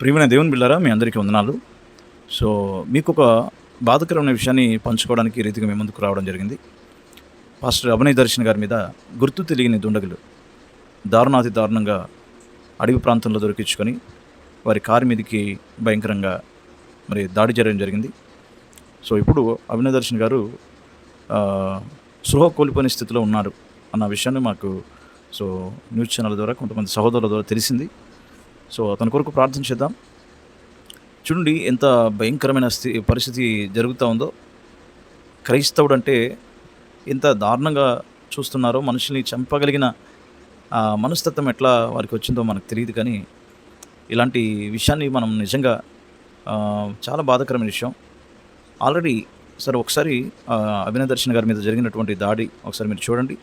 ప్రియమైన దేవుని బిళ్ళారా, మీ అందరికీ వందనాలు. సో, మీకొక బాధాకరమైన విషయాన్ని పంచుకోవడానికి ఈ రీతిగా మీ ముందుకు రావడం జరిగింది. పాస్టర్ అభినయ్ దర్శన్ గారి మీద గుర్తు తెలియని దుండగులు దారుణాతి దారుణంగా అడవి ప్రాంతంలో దొరికించుకొని వారి కారు మీదకి భయంకరంగా దాడి జరగడం జరిగింది. సో, ఇప్పుడు అభినయ్ దర్శన్ గారు స్పృహ కోల్పోయిన స్థితిలో ఉన్నారు అన్న విషయాన్ని మాకు న్యూస్ ఛానల్ ద్వారా కొంతమంది సహోదరుల ద్వారా తెలిసింది. సో, అతని కొరకు ప్రార్థన చేద్దాం. చూడండి ఎంత భయంకరమైన పరిస్థితి జరుగుతూ ఉందో. క్రైస్తవుడు అంటే ఎంత దారుణంగా చూస్తున్నారో, మనుషుల్ని చంపగలిగిన మనస్తత్వం ఎట్లా వారికి వచ్చిందో మనకు తెలియదు. కానీ ఇలాంటి విషయాన్ని మనం నిజంగా చాలా బాధాకరమైన విషయం. ఆల్రెడీ ఒకసారి అభినయ్ దర్శన్ గారి మీద జరిగినటువంటి దాడి ఒకసారి మీరు చూడండి.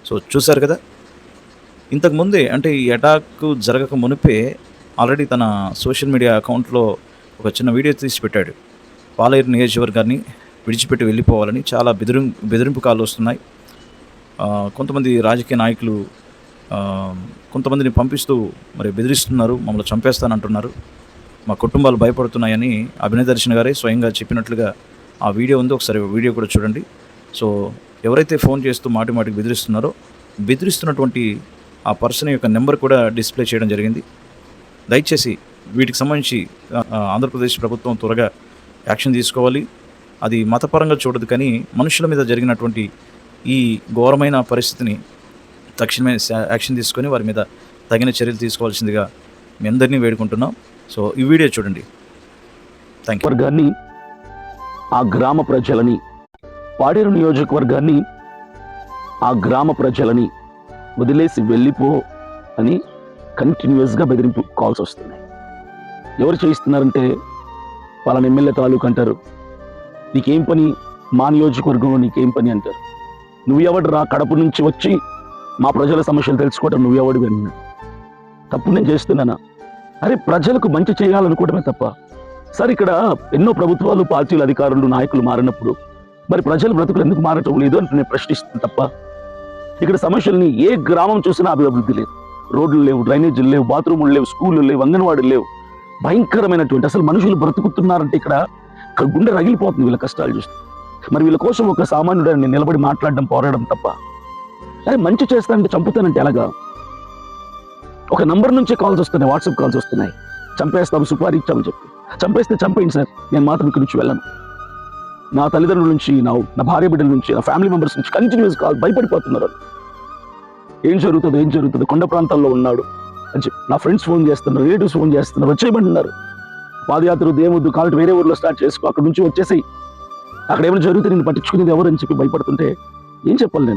సో, చూశారు కదా, ఇంతకుముందే అంటే ఈ అటాక్ జరగక మునిపే ఆల్రెడీ తన సోషల్ మీడియా అకౌంట్లో ఒక చిన్న వీడియో తీసి పెట్టాడు. పాలేరు నియోజకవర్గాన్ని విడిచిపెట్టి వెళ్ళిపోవాలని చాలా బెదిరింపు కాళ్ళు వస్తున్నాయి. కొంతమంది రాజకీయ నాయకులు కొంతమందిని పంపిస్తూ బెదిరిస్తున్నారు, మమ్మల్ని చంపేస్తానంటున్నారు, మా కుటుంబాలు భయపడుతున్నాయని అభినయ్ దర్శన్ గారే స్వయంగా చెప్పినట్లుగా ఆ వీడియో ఉంది. ఒకసారి వీడియో కూడా చూడండి. సో, ఎవరైతే ఫోన్ చేస్తూ మాటికి బెదిరిస్తున్నటువంటి ఆ పర్సన్ యొక్క నెంబర్ కూడా డిస్ప్లే చేయడం జరిగింది. దయచేసి వీటికి సంబంధించి ఆంధ్రప్రదేశ్ ప్రభుత్వం త్వరగా యాక్షన్ తీసుకోవాలి. అది మతపరంగా చూడదు, కానీ మనుషుల మీద జరిగినటువంటి ఈ ఘోరమైన పరిస్థితిని తక్షణమే యాక్షన్ తీసుకొని వారి మీద తగిన చర్యలు తీసుకోవాల్సిందిగా మీ అందరినీ వేడుకుంటున్నాం. సో, ఈ వీడియో చూడండి. Thank you. వర్గాన్ని, ఆ గ్రామ ప్రజలని, పాడేరు నియోజకవర్గాన్ని, ఆ గ్రామ ప్రజలని వదిలేసి వెళ్ళిపో అని కంటిన్యూస్గా బెదిరింపు కాల్స్ వస్తున్నాయి. ఎవరు చేయిస్తున్నారంటే వాళ్ళని ఎమ్మెల్యే తాలూకు అంటారు. నీకేం పని, మా నియోజకవర్గంలో నీకేం పని అంటారు. నువ్వెవడు రా, కడప నుంచి వచ్చి మా ప్రజల సమస్యలు తెలుసుకోవడం నువ్వెవడు అన్నాడు. తప్పు నేను చేస్తున్నానా? అరే, ప్రజలకు మంచి చేయాలనుకోవడమే తప్ప. సార్, ఇక్కడ ఎన్నో ప్రభుత్వాలు, పార్టీలు, అధికారులు, నాయకులు మారినప్పుడు మరి ప్రజల బ్రతుకులు ఎందుకు మారటం లేదు అంటే నేను ప్రశ్నిస్తుంది తప్ప. ఇక్కడ సమస్యల్ని ఏ గ్రామం చూసినా అభివృద్ధి లేదు. రోడ్లు లేవు, డ్రైనేజీలు లేవు, బాత్రూములు లేవు, స్కూళ్ళు లేవు, అంగన్వాడీలు లేవు. భయంకరమైనటువంటి అసలు మనుషులు బ్రతుకుతున్నారంటే ఇక్కడ గుండె రగిలిపోతుంది వీళ్ళ కష్టాలు చూస్తే. మరి వీళ్ళ కోసం ఒక సామాన్యుడు నేను నిలబడి మాట్లాడడం, పోరాడడం తప్ప. అరే, మంచి చేస్తానంటే చంపుతానంటే ఎలాగా? ఒక నంబర్ నుంచే కాల్స్ వస్తున్నాయి, వాట్సాప్ కాల్స్ వస్తున్నాయి. చంపేస్తాం, సుపారీ ఇచ్చామని చెప్పి. చంపేస్తే చంపేయండి సార్, నేను మాత్రం ఇక్కడి నుంచి వెళ్ళను. నా తల్లిదండ్రుల నుంచి, నా భార్య బిడ్డల నుంచి, నా ఫ్యామిలీ మెంబర్స్ నుంచి కంటిన్యూస్ కాల్, భయపడిపోతున్నారు. ఏం జరుగుతుంది, కొండ ప్రాంతాల్లో ఉన్నాడు అని చెప్పి నా ఫ్రెండ్స్ ఫోన్ చేస్తున్నారు, రిలేటివ్స్ ఫోన్ చేస్తున్నారు, వచ్చేయమంటున్నారు. పాదయాత్ర దేవద్దు కాబట్టి వేరే ఊర్లో స్టార్ట్ చేసుకో, అక్కడ నుంచి వచ్చేసి అక్కడ ఏమైనా జరిగితే నేను పట్టించుకునేది ఎవరు అని చెప్పి భయపడుతుంటే ఏం చెప్పాలి?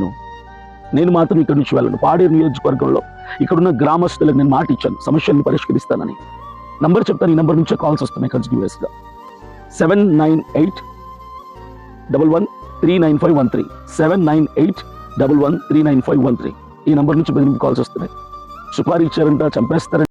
నేను మాత్రం ఇక్కడి నుంచి వెళ్ళను. పాడేరు నియోజకవర్గంలో ఇక్కడున్న గ్రామస్తులకు నేను మాట ఇచ్చాను, సమస్యలను పరిష్కరిస్తానని. నంబర్ చెప్తాను, ఈ నంబర్ నుంచే కాల్స్ వస్తున్నాయి కంటిన్యూస్గా. 7981139513 7981139513 ఈ నంబర్ నుంచి బెదిరింపు కాల్స్ వస్తున్నాయి. సుపారీ ఇచ్చారంట, చంపేస్తారంట.